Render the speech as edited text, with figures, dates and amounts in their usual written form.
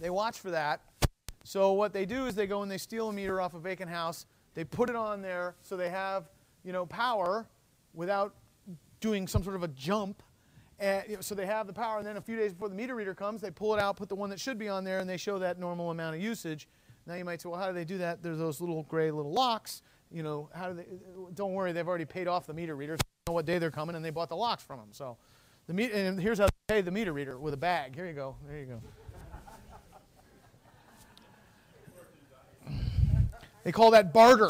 They watch for that. So what they do is they go and they steal a meter off a vacant house. They put it on there so they have, power without doing some sort of a jump. And, so they have the power, and then a few days before the meter reader comes, they pull it out, put the one that should be on there, and they show that normal amount of usage. Now you might say, well, how do they do that? There's those little gray little locks. How do they? Don't worry, they've already paid off the meter reader. So they know what day they're coming, and they bought the locks from them. So, and here's how they pay the meter reader with a bag. Here you go. There you go. They call that barter.